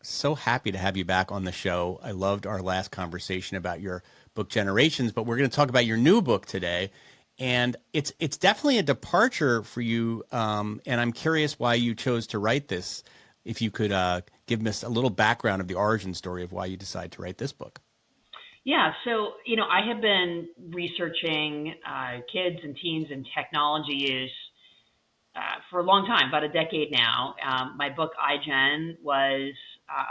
So happy to have you back on the show. I loved our last conversation about your book Generations, but we're going to talk about your new book today. And it's definitely a departure for you. And I'm curious why you chose to write this. If you could give us a little background of the origin story of why you decided to write this book. Yeah, so I have been researching kids and teens and technology use for a long time, about a decade now. My book iGen was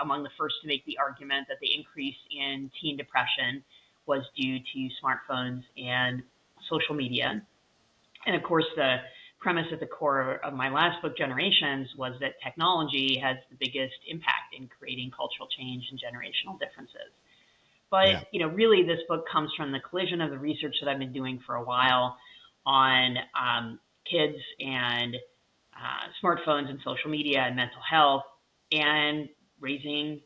among the first to make the argument that the increase in teen depression was due to smartphones and social media. And of course, the premise at the core of my last book, Generations, was that technology has the biggest impact in creating cultural change and generational differences. But, Yeah. Really this book comes from the collision of the research that I've been doing for a while on kids and smartphones and social media and mental health, and raising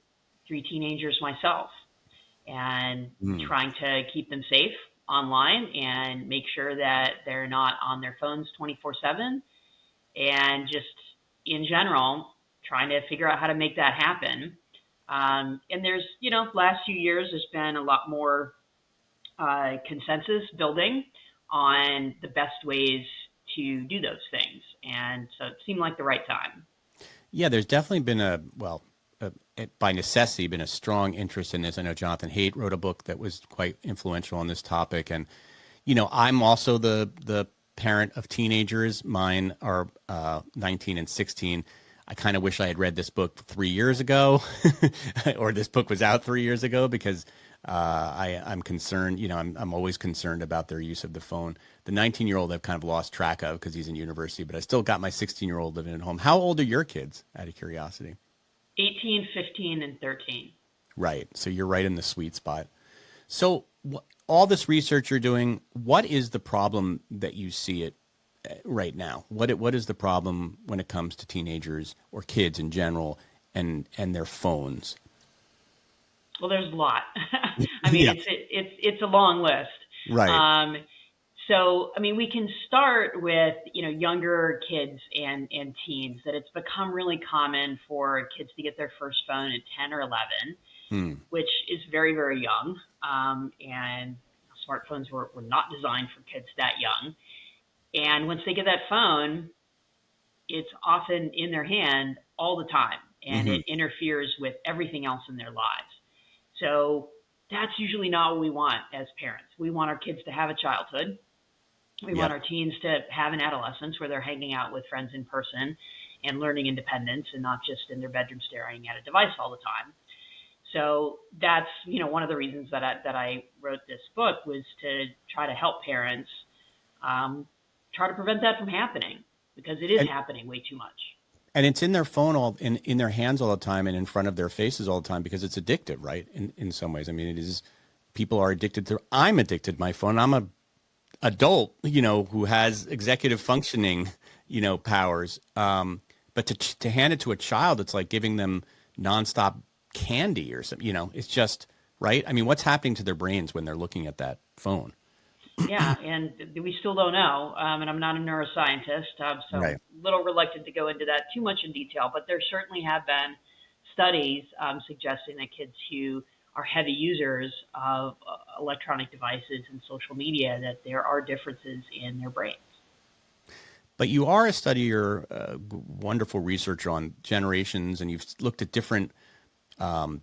three teenagers myself and Mm. trying to keep them safe online and make sure that they're not on their phones 24/7, and just in general trying to figure out how to make that happen. And there's, last few years, there's been a lot more consensus building on the best ways to do those things. And so it seemed like the right time. Yeah, there's definitely been by necessity, been a strong interest in this. I know Jonathan Haidt wrote a book that was quite influential on this topic. And, I'm also the parent of teenagers. Mine are 19 and 16. I kind of wish I had read this book 3 years ago, or this book was out 3 years ago, because I'm concerned. I'm always concerned about their use of the phone. The 19-year-old I've kind of lost track of because he's in university, but I still got my 16-year-old living at home. How old are your kids, out of curiosity? 18, 15, and 13. Right. So you're right in the sweet spot. So all this research you're doing, what is the problem that you see it right now? What is the problem when it comes to teenagers or kids in general and their phones? Well, there's a lot. I mean, Yeah. it's a long list. Right. So, I mean, we can start with, younger kids and teens, that it's become really common for kids to get their first phone at 10 or 11, Hmm. which is very, very young. And smartphones were not designed for kids that young. And once they get that phone, it's often in their hand all the time, and Mm-hmm. it interferes with everything else in their lives. So that's usually not what we want as parents. We want our kids to have a childhood. We want Yep. our teens to have an adolescence where they're hanging out with friends in person and learning independence, and not just in their bedroom staring at a device all the time. So that's, one of the reasons that I wrote this book, was to try to help parents try to prevent that from happening, because it is And happening way too much. and it's in their phone in their hands all the time and in front of their faces all the time because it's addictive, right? In some ways. I mean, it is, people are addicted to, I'm addicted to my phone. I'm a adult, who has executive functioning, powers. But to hand it to a child, it's like giving them nonstop candy or something. It's just right. I mean, what's happening to their brains when they're looking at that phone? Yeah, and we still don't know. And I'm not a neuroscientist, so I'm Right. a little reluctant to go into that too much in detail. But there certainly have been studies suggesting that kids who are heavy users of electronic devices and social media, that there are differences in their brains. But you are a studier, wonderful researcher on generations, and you've looked at different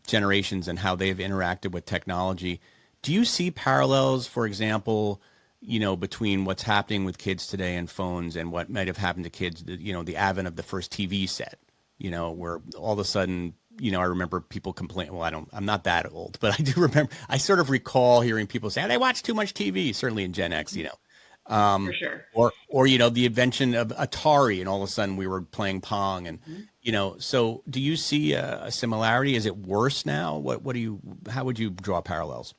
generations and how they've interacted with technology. Do you see parallels, for example, between what's happening with kids today and phones and what might have happened to kids, the advent of the first TV set, where all of a sudden, I remember people complain. Well, I'm not that old, but I do remember, I sort of recall hearing people say, they watch too much TV, certainly in Gen X, For sure. or the invention of Atari, and all of a sudden we were playing Pong, and Mhm. So do you see a similarity? Is it worse now? How would you draw parallels?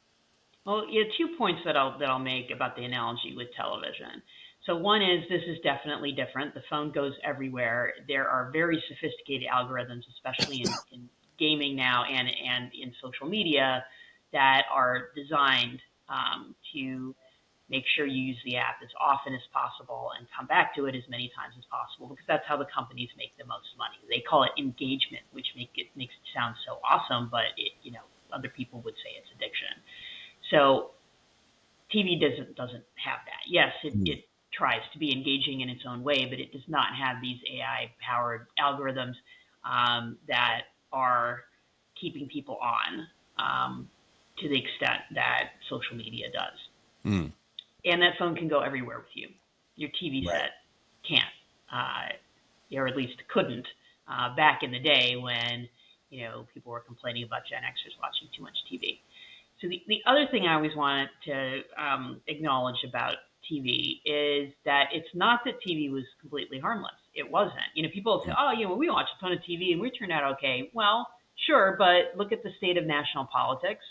Well, yeah, 2 points that I'll make about the analogy with television. So one is, this is definitely different. The phone goes everywhere. There are very sophisticated algorithms, especially in gaming now, and in social media, that are designed to make sure you use the app as often as possible and come back to it as many times as possible, because that's how the companies make the most money. They call it engagement, which makes it sound so awesome, but other people would say it's addiction. So TV doesn't have that. Yes, it tries to be engaging in its own way, but it does not have these AI-powered algorithms that are keeping people on to the extent that social media does. Mm. And that phone can go everywhere with you. Your TV Right. set can't, or at least couldn't, back in the day when people were complaining about Gen Xers watching too much TV. So the other thing I always wanted to acknowledge about TV is that it's not that TV was completely harmless. It wasn't. People say, oh, we watch a ton of TV and we turned out okay. Well, sure, but look at the state of national politics.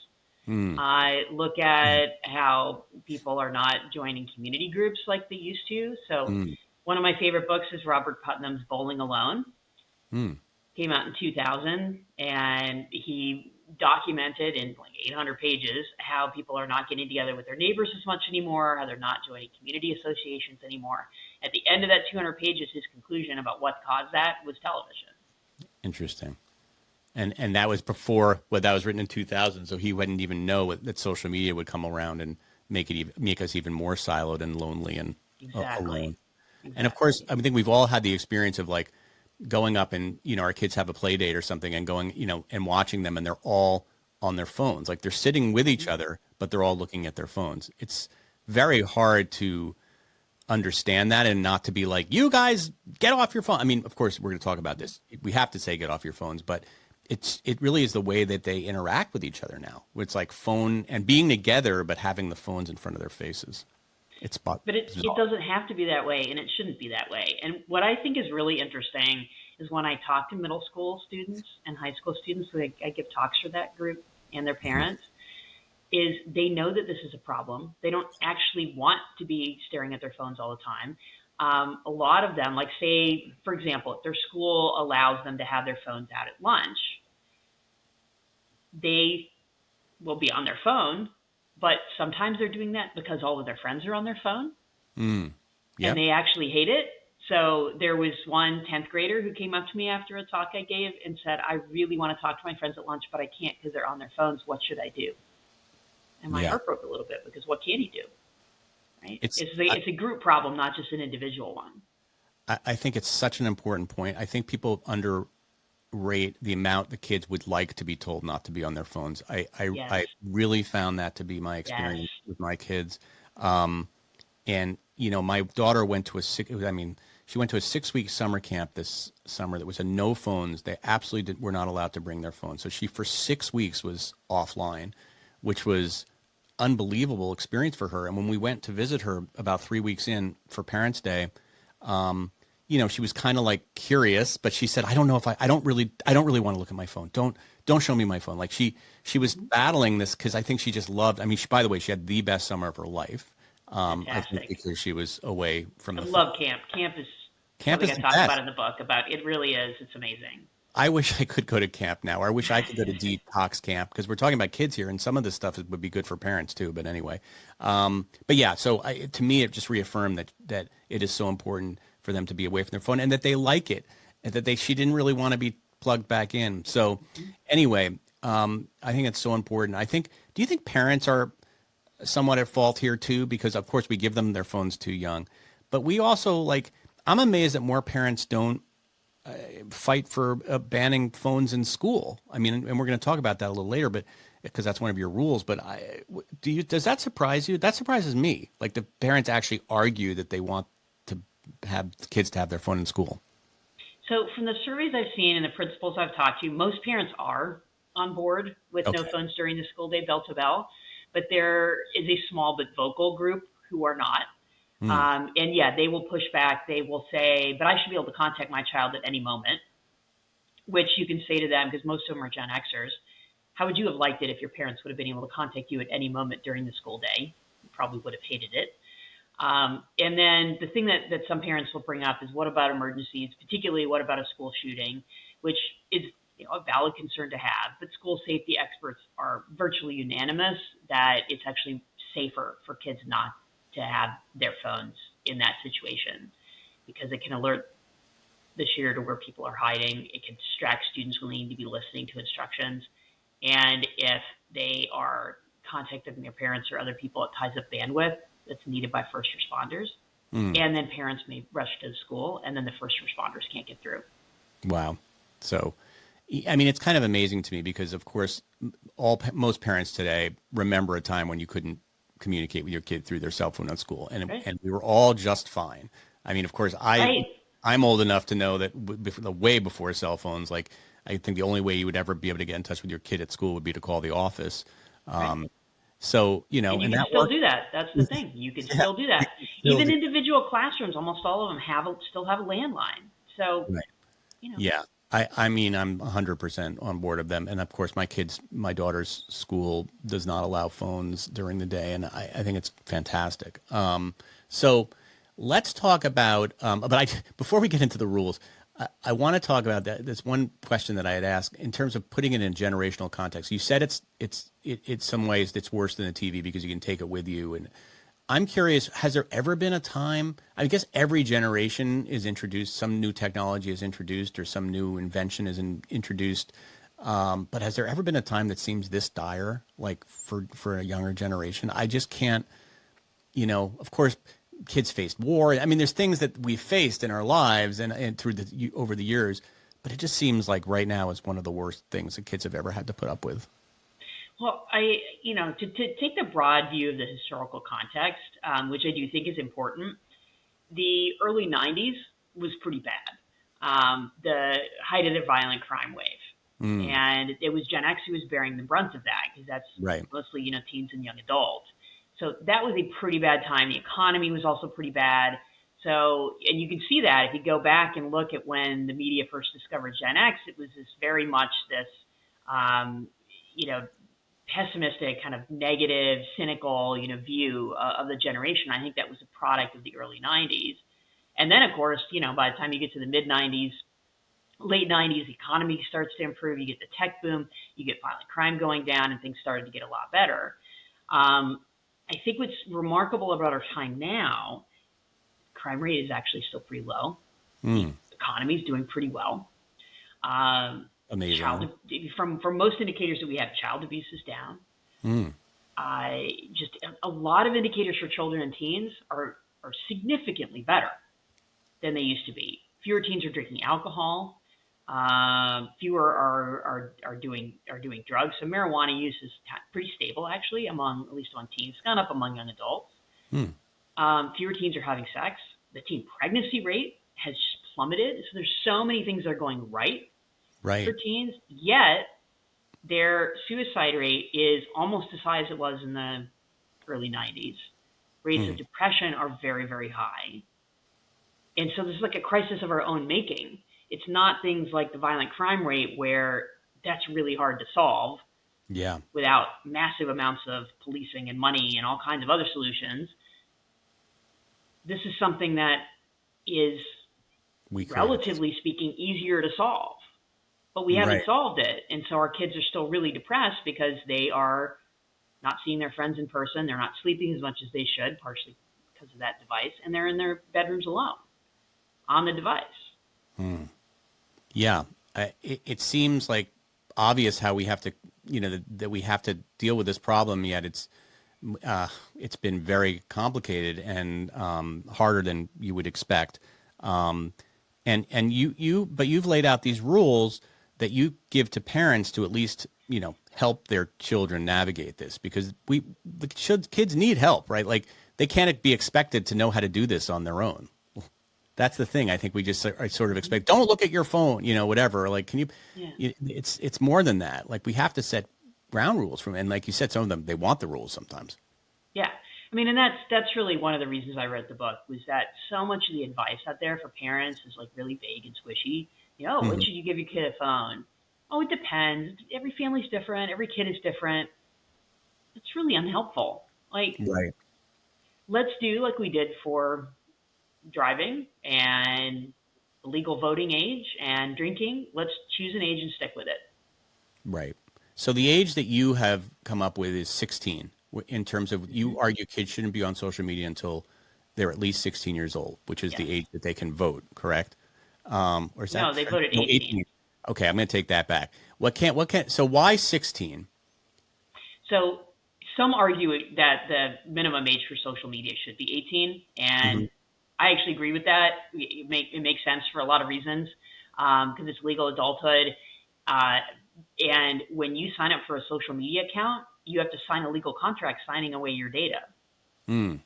Look at how people are not joining community groups like they used to. So one of my favorite books is Robert Putnam's Bowling Alone. Came out in 2000, and he documented in like 800 pages how people are not getting together with their neighbors as much anymore, how they're not joining community associations anymore. At the end of that 200 pages, his conclusion about what caused that was television. Interesting. And that was before, that was written in 2000, so he wouldn't even know that social media would come around and make us even more siloed and lonely and alone. And of course, I think we've all had the experience of like going up and, our kids have a play date or something and going, and watching them, and they're all on their phones. Like they're sitting with each other, but they're all looking at their phones. It's very hard to understand that and not to be like, you guys get off your phone. I mean, of course, we're going to talk about this. We have to say get off your phones, but it really is the way that they interact with each other now. It's like phone and being together, but having the phones in front of their faces. But it doesn't have to be that way, and it shouldn't be that way. And what I think is really interesting is when I talk to middle school students and high school students, so I give talks for that group and their parents, is they know that this is a problem. They don't actually want to be staring at their phones all the time. A lot of them, like say, for example, if their school allows them to have their phones out at lunch, they will be on their phone, but sometimes they're doing that because all of their friends are on their phone and they actually hate it. So there was one 10th grader who came up to me after a talk I gave and said, I really want to talk to my friends at lunch, but I can't because they're on their phones. What should I do? And my heart broke a little bit, because what can he do? Right? It's a group problem, not just an individual one. I think it's such an important point. I think people underrate the amount the kids would like to be told not to be on their phones. I really found that to be my experience with my kids. And, my daughter went to she went to a 6-week summer camp this summer that was a no phones. They absolutely were not allowed to bring their phones. So she, for 6 weeks, was offline, which was unbelievable experience for her. And when we went to visit her about 3 weeks in for Parents' Day, she was kind of like curious, but she said, I don't know if I don't really want to look at my phone. Don't show me my phone. Like she was battling this because I think she just loved, by the way, she had the best summer of her life. I think because she was away from the phone. Love camp. Camp is something I talk about in the book about. It really is. It's amazing. I wish I could go to camp now. Or I wish I could go to detox camp, because we're talking about kids here, and some of this stuff would be good for parents too. But anyway, but yeah. So to me, it just reaffirmed that it is so important for them to be away from their phone, and that they like it, and that she didn't really want to be plugged back in. So anyway, I think it's so important. Do you think parents are somewhat at fault here too? Because of course we give them their phones too young, but we also I'm amazed that more parents don't fight for banning phones in school. And we're going to talk about that a little later, but because that's one of your rules. But does that surprise you? That surprises me. Like the parents actually argue that they want to have kids to have their phone in school. So from the surveys I've seen and the principals I've talked to, most parents are on board with no phones during the school day, bell to bell. But there is a small but vocal group who are not. And they will push back. They will say, but I should be able to contact my child at any moment, which you can say to them, because most of them are Gen Xers. How would you have liked it if your parents would have been able to contact you at any moment during the school day? You probably would have hated it. And then the thing that some parents will bring up is, what about emergencies, particularly what about a school shooting, which is a valid concern to have. But school safety experts are virtually unanimous that it's actually safer for kids not to have their phones in that situation, because it can alert the shooter to where people are hiding. It can distract students who need to be listening to instructions. And if they are contacting their parents or other people, it ties up bandwidth that's needed by first responders. And then parents may rush to the school, and then the first responders can't get through. Wow. So, I mean, it's kind of amazing to me because, of course, most parents today remember a time when you couldn't communicate with your kid through their cell phone at school, and Right. and we were all just fine. I mean, of course, Right. I'm old enough to know that way before cell phones, like I think the only way you would ever be able to get in touch with your kid at school would be to call the office. Right. So, And you and can that still worked. do that. That's the thing. You can Yeah, still do that. still Even do. individual classrooms, almost all of them still have a landline. So, Right. you know, Yeah. I mean, I'm 100% on board of them. And of course, my daughter's school does not allow phones during the day. And I think it's fantastic. So let's talk about, before we get into the rules, I want to talk about that. There's one question that I had asked in terms of putting it in generational context. You said it's some ways it's worse than the TV because you can take it with you. And I'm curious, has there ever been a time, I guess every generation is introduced, some new technology is introduced or some new invention is introduced. But has there ever been a time that seems this dire, like for a younger generation? I just can't, of course, kids faced war. I mean, there's things that we faced in our lives and through over the years, but it just seems like right now is one of the worst things that kids have ever had to put up with. well, to take the broad view of the historical context, which I do think is important, the early 90s was pretty bad. The height of the violent crime wave. And it was Gen X who was bearing the brunt of that because that's Right. mostly, teens and young adults. So that was a pretty bad time. The economy was also pretty bad. So, and you can see that if you go back and look at when the media first discovered Gen X, it was very much this, you know, pessimistic, kind of negative, cynical, view of the generation. I think that was a product of the early 90s. And then, of course, by the time you get to the mid 90s, late 90s, the economy starts to improve. You get the tech boom, you get violent crime going down, and things started to get a lot better. I think what's remarkable about our time now, crime rate is actually still pretty low. The economy is doing pretty well. Amazing. From most indicators that we have, child abuse is down. Just a lot of indicators for children and teens are significantly better than they used to be. Fewer teens are drinking alcohol. Fewer are doing drugs. So marijuana use is pretty stable actually at least among teens. It's gone up among young adults. Fewer teens are having sex. The teen pregnancy rate has plummeted. So there's so many things that are going right for teens. Yet their suicide rate is almost as high as it was in the early 90s. Rates of depression are very, very high. And so there's like a crisis of our own making. It's not things like the violent crime rate where that's really hard to solve without massive amounts of policing and money and all kinds of other solutions. This is something that is, relatively speaking, easier to solve. But we haven't solved it. And so our kids are still really depressed because they are not seeing their friends in person. They're not sleeping as much as they should, partially because of that device. And they're in their bedrooms alone on the device. Yeah. It seems like obvious how we have to, that we have to deal with this problem, yet it's been very complicated and harder than you would expect. But you've laid out these rules that you give to parents to at least, help their children navigate this, because kids need help, right? Like they can't be expected to know how to do this on their own. That's the thing. I think we just sort of expect, don't look at your phone, whatever. Like, can you, it's more than that. Like we have to set ground rules and like you said, some of them, they want the rules sometimes. Yeah. I mean, and that's really one of the reasons I wrote the book, was that so much of the advice out there for parents is like really vague and squishy. When should you give your kid a phone? Oh, it depends. Every family's different. Every kid is different. It's really unhelpful. Like, let's do like we did for driving and the legal voting age and drinking. Let's choose an age and stick with it. Right. So the age that you have come up with is 16, in terms of you argue kids shouldn't be on social media until they're at least 16 years old, which is Yes. the age that they can vote, correct? Or is that No, they voted no, 18. Okay, I'm going to take that back. So why 16? So some argue that the minimum age for social media should be 18, Hmm. and I actually agree with that. It makes sense for a lot of reasons because it's legal adulthood. Uh, and when you sign up for a social media account, you have to sign a legal contract signing away your data. Mm.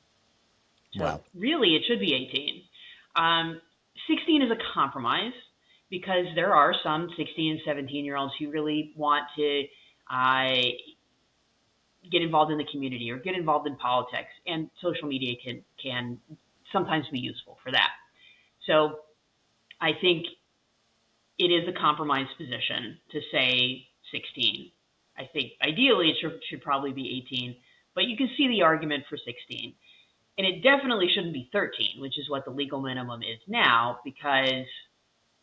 So Wow. really, it should be 18. 16 is a compromise because there are some 16 and 17-year-olds who really want to uh, get involved in the community or get involved in politics, and social media can sometimes be useful for that. So I think it is a compromise position to say 16. I think ideally it should probably be 18, but you can see the argument for 16. And it definitely shouldn't be 13, which is what the legal minimum is now, because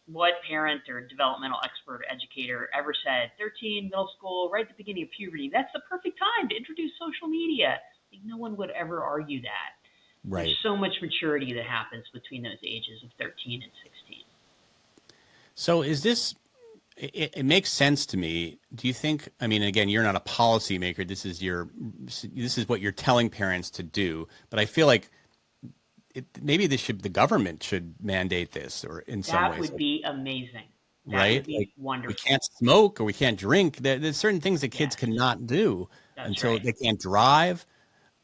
what parent or developmental expert or educator ever said 13, middle school, right at the beginning of puberty, that's the perfect time to introduce social media? Like, no one would ever argue that. There's Right. so much maturity that happens between those ages of 13 and 16. So is this, it makes sense to me. Do you think, I mean, again, you're not a policymaker. This is what you're telling parents to do. But I feel like maybe the government should mandate this or in some That ways, would be amazing. That would right? be Like we wonderful. can't smoke or we can't drink. There's certain things that kids Yes, cannot do that's until right. they can't drive,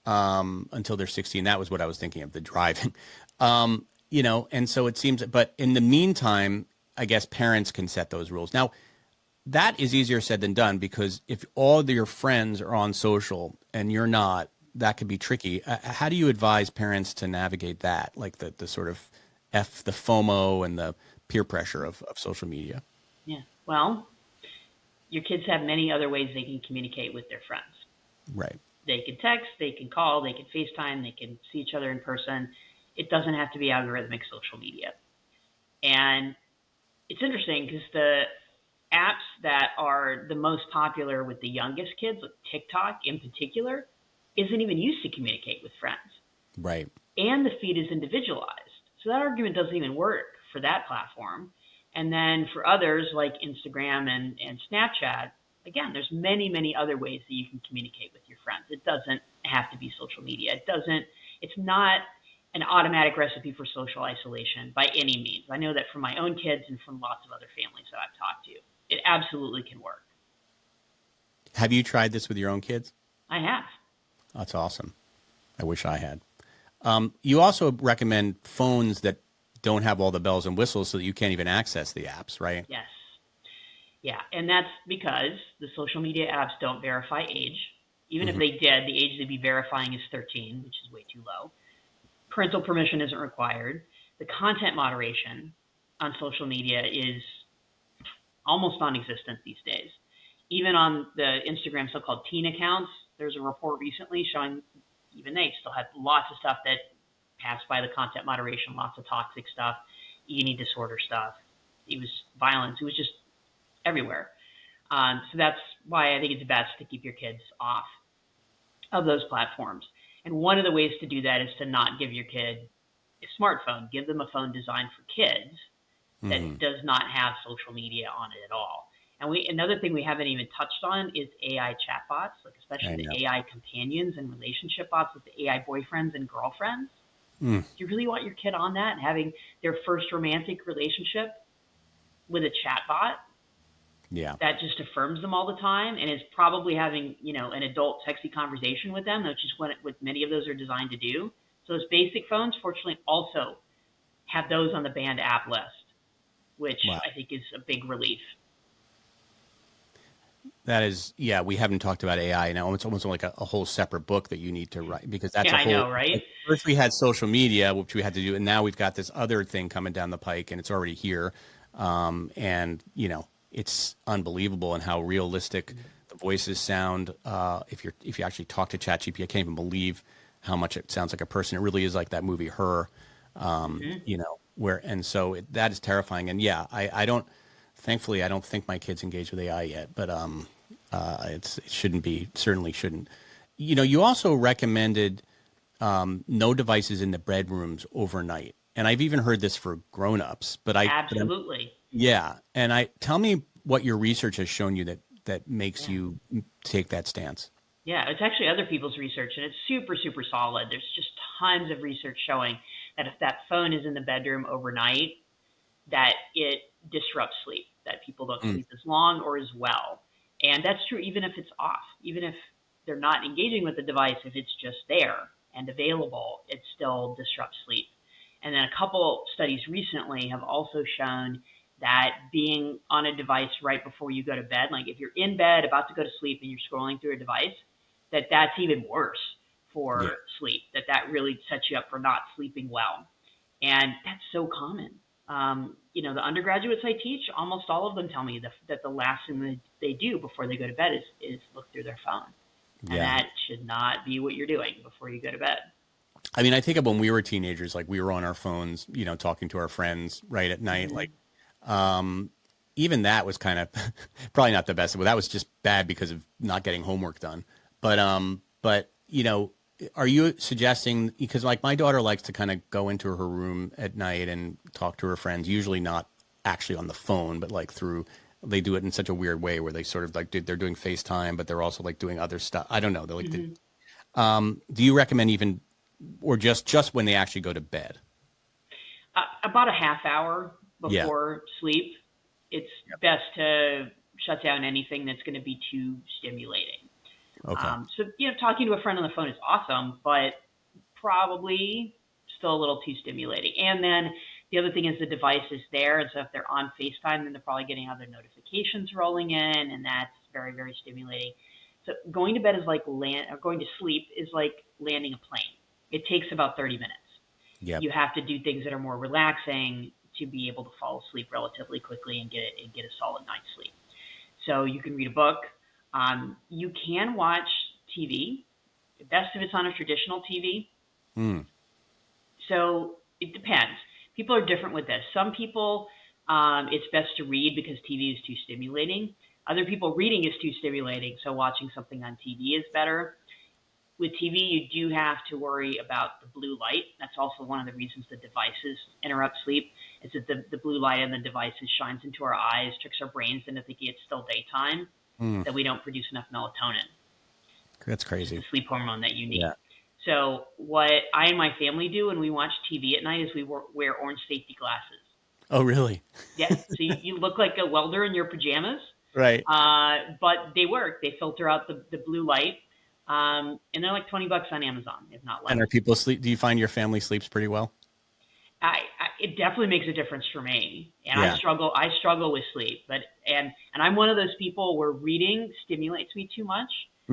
until they're 16. That was what I was thinking of, the driving. And so it seems, but in the meantime, I guess parents can set those rules. Now, that is easier said than done because if all of your friends are on social and you're not, that could be tricky. How do you advise parents to navigate that, like the sort of the FOMO and the peer pressure of social media? Yeah. Well, your kids have many other ways they can communicate with their friends. Right. They can text, they can call, they can FaceTime, they can see each other in person. It doesn't have to be algorithmic social media. And it's interesting because the apps that are the most popular with the youngest kids, like TikTok in particular, isn't even used to communicate with friends. Right. And the feed is individualized. So that argument doesn't even work for that platform. And then for others like Instagram and Snapchat, again, there's many, many other ways that you can communicate with your friends. It doesn't have to be social media. It's not an automatic recipe for social isolation by any means. I know that from my own kids and from lots of other families that I've talked to. It absolutely can work. Have you tried this with your own kids? I have. That's awesome. I wish I had. You also recommend phones that don't have all the bells and whistles so that you can't even access the apps, right? Yes. Yeah. And that's because the social media apps don't verify age. Even if Hmm. they did, the age they'd be verifying is 13, which is way too low. Parental permission isn't required. The content moderation on social media is almost non-existent these days. Even on the Instagram so-called teen accounts, there's a report recently showing even they still have lots of stuff that passed by the content moderation, lots of toxic stuff, eating disorder stuff. It was violence. It was just everywhere. So that's why I think it's best to keep your kids off of those platforms. And one of the ways to do that is to not give your kid a smartphone. Give them a phone designed for kids that Hmm. does not have social media on it at all. And another thing we haven't even touched on is AI chatbots, like I especially know. the AI companions and relationship bots with the AI boyfriends and girlfriends. Mm. Do you really want your kid on that and having their first romantic relationship with a chatbot Yeah. that just affirms them all the time and is probably having, an adult sexy conversation with them, which is what many of those are designed to do. So those basic phones, fortunately, also have those on the banned app list, which Wow. I think is a big relief. That is, yeah, we haven't talked about AI now. It's almost like a whole separate book that you need to write because that's Yeah, a I whole. know, right? Like, first, we had social media, which we had to do, and now we've got this other thing coming down the pike, and it's already here. And it's unbelievable and how realistic the voices sound. If you actually talk to ChatGPT, I can't even believe how much it sounds like a person. It really is like that movie Her. So that is terrifying. And yeah, I don't. Thankfully, I don't think my kids engage with AI yet, but it shouldn't be, certainly shouldn't. You also recommended no devices in the bedrooms overnight. And I've even heard this for grown-ups, Absolutely. yeah. And tell me what your research has shown you that makes Yeah. you take that stance. Yeah, it's actually other people's research, and it's super, super solid. There's just tons of research showing that if that phone is in the bedroom overnight, that it disrupts sleep, that people don't Mm, sleep as long or as well. And that's true even if it's off, even if they're not engaging with the device, if it's just there and available, it still disrupts sleep. And then a couple studies recently have also shown that being on a device right before you go to bed, like if you're in bed about to go to sleep and you're scrolling through a device, that's even worse yeah. for sleep, that really sets you up for not sleeping well. And that's so common. The undergraduates I teach, almost all of them tell me that the last thing they do before they go to bed is look through their phone. And Yeah. that should not be what you're doing before you go to bed. I mean, I think of when we were teenagers, like we were on our phones, talking to our friends right at night. Mm-hmm. Um, even that was kind of probably not the best. But that was just bad because of not getting homework done. But are you suggesting, because like my daughter likes to kind of go into her room at night and talk to her friends, usually not actually on the phone, but like they do it in such a weird way where they sort of like they're doing FaceTime, but they're also like doing other stuff. I don't know. They're like, Mm-hmm. do you recommend even, or just when they actually go to bed? About a half hour Yeah. before sleep, it's best to shut down anything that's going to be too stimulating. Okay. So, talking to a friend on the phone is awesome, but probably still a little too stimulating. And then the other thing is the device is there. And so if they're on FaceTime, then they're probably getting other notifications rolling in, and that's very, very stimulating. So going to bed is like or going to sleep is like landing a plane. It takes about 30 minutes. Yep. You have to do things that are more relaxing to be able to fall asleep relatively quickly and get a solid night's sleep. So you can read a book. You can watch TV, best if it's on a traditional TV. Mm. So it depends. People are different with this. Some people, it's best to read because TV is too stimulating. Other people, reading is too stimulating, so watching something on TV is better. With TV, you do have to worry about the blue light. That's also one of the reasons the devices interrupt sleep, is that the blue light in the devices shines into our eyes, tricks our brains into thinking it's still daytime, Mm. that we don't produce enough melatonin, That's which is the crazy. sleep hormone that you need. Yeah. So what I and my family do when we watch TV at night is we wear orange safety glasses. Oh, really? Yeah, so you look like a welder in your pajamas, Right. but they work. They filter out the blue light, and they're like $20 on Amazon, if not less. And are people sleep? Do you find your family sleeps pretty well? It definitely makes a difference for me, and Yeah. I struggle with sleep, and I'm one of those people where reading stimulates me too much.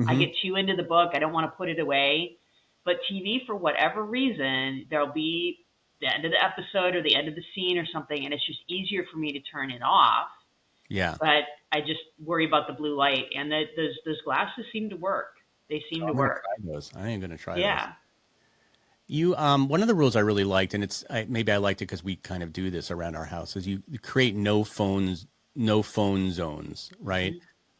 I Hmm. get too into the book. I don't want to put it away. But TV, for whatever reason, there'll be the end of the episode or the end of the scene or something, and it's just easier for me to turn it off. Yeah. But I just worry about the blue light, and those glasses seem to work. They seem to I'm gonna work. try those. I am gonna try those. Yeah. One of the rules I really liked, and maybe I liked it because we kind of do this around our house, is you create no phone zones, right?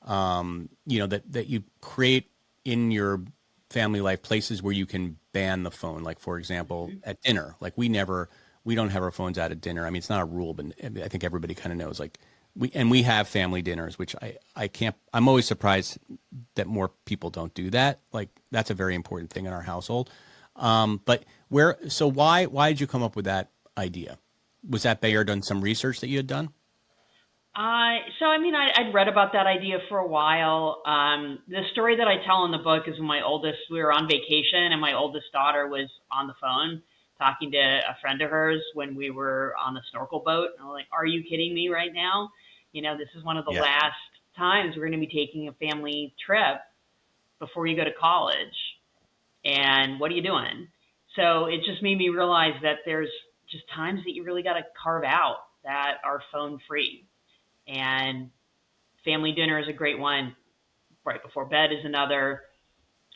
That you create in your family life places where you can ban the phone. Like for example, at dinner, like we don't have our phones out at dinner. I mean, it's not a rule, but I think everybody kind of knows. Like we have family dinners, which I can't. I'm always surprised that more people don't do that. Like that's a very important thing in our household. But why did you come up with that idea? Was that based on some research that you had done? So I mean, I'd read about that idea for a while. The story that I tell in the book is when we were on vacation, and my oldest daughter was on the phone talking to a friend of hers when we were on the snorkel boat. And I'm like, "Are you kidding me right now? This is one of the Yeah. last times we're going to be taking a family trip before you go to college. And what are you doing?" So it just made me realize that there's just times that you really got to carve out that are phone free. And family dinner is a great one. Right before bed is another.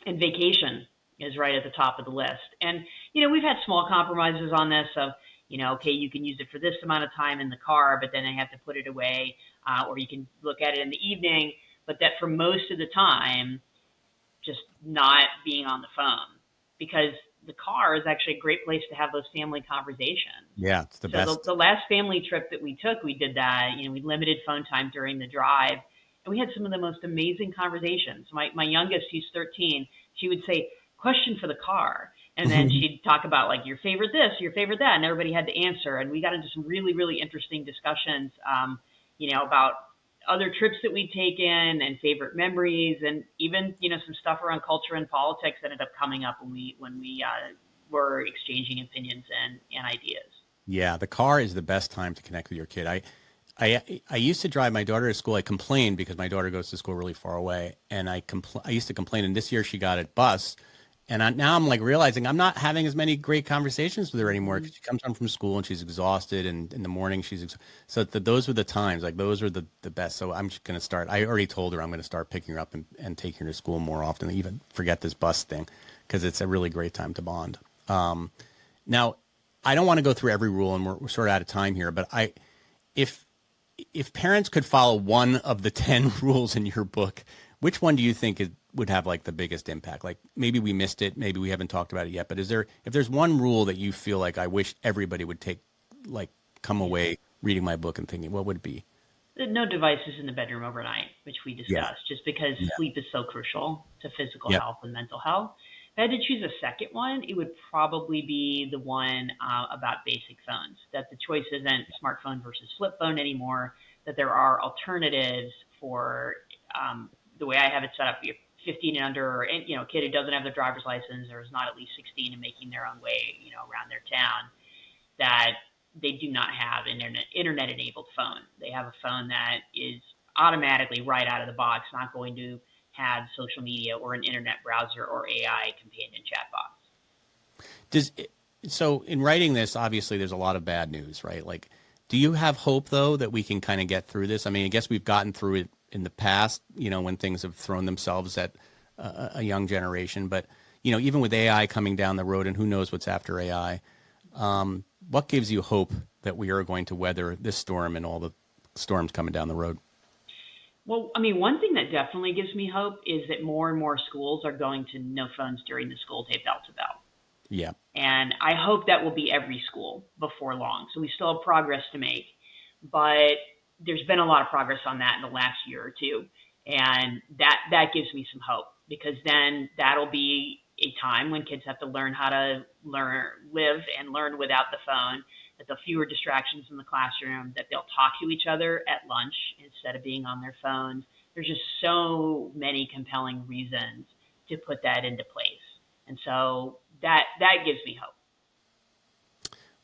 And vacation is right at the top of the list. And, we've had small compromises on this of, okay, you can use it for this amount of time in the car, but then I have to put it away, or you can look at it in the evening. But that for most of the time, just not being on the phone, because the car is actually a great place to have those family conversations. Yeah, it's the So best. the last family trip that we took, we did that. We limited phone time during the drive, and we had some of the most amazing conversations. My youngest, who's 13, she would say, "Question for the car," and then she'd talk about like your favorite this, your favorite that, and everybody had to answer. And we got into some really really interesting discussions, about other trips that we'd taken and favorite memories, and even some stuff around culture and politics ended up coming up when we were exchanging opinions and ideas. Yeah, the car is the best time to connect with your kid. I used to drive my daughter to school. I complained because my daughter goes to school really far away, and I used to complain. And this year she got a bus, and now I'm like realizing I'm not having as many great conversations with her anymore because she comes home from school and she's exhausted, and in the morning those were the times, like those were the best. So I'm just gonna start. I already told her I'm gonna start picking her up and taking her to school more often. Even forget this bus thing because it's a really great time to bond. Now, I don't want to go through every rule, and we're sort of out of time here, but if if parents could follow one of the 10 rules in your book, which one do you think would have like the biggest impact? Like maybe we missed it, maybe we haven't talked about it yet, but if there's one rule that you feel like I wish everybody would come away reading my book and thinking, what would it be? No devices in the bedroom overnight, which we discussed, just because sleep is so crucial to physical health and mental health. If I had to choose a second one, it would probably be the one about basic phones, that the choice isn't smartphone versus flip phone anymore, that there are alternatives for the way I have it set up. You're 15 and under, and a kid who doesn't have their driver's license or is not at least 16 and making their own way, around their town, that they do not have an internet-enabled phone. They have a phone that is automatically right out of the box, not going to have social media or an internet browser or AI companion chatbot. So in writing this, obviously there's a lot of bad news, right? Like, do you have hope though that we can kind of get through this? I mean, I guess we've gotten through it in the past, when things have thrown themselves at a young generation, but even with AI coming down the road, and who knows what's after AI, what gives you hope that we are going to weather this storm and all the storms coming down the road? Well, I mean, one thing that definitely gives me hope is that more and more schools are going to no phones during the school day, bell to bell. Yeah. And I hope that will be every school before long. So we still have progress to make, but there's been a lot of progress on that in the last year or two. And that gives me some hope, because then that'll be a time when kids have to learn how to live and learn without the phone, that there'll fewer distractions in the classroom, that they'll talk to each other at lunch instead of being on their phones. There's just so many compelling reasons to put that into place. And so that gives me hope.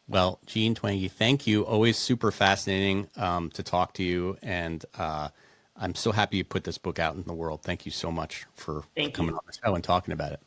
Well, Jean Twenge, thank you. Always super fascinating to talk to you. And I'm so happy you put this book out in the world. Thank you so much for coming on the show and talking about it.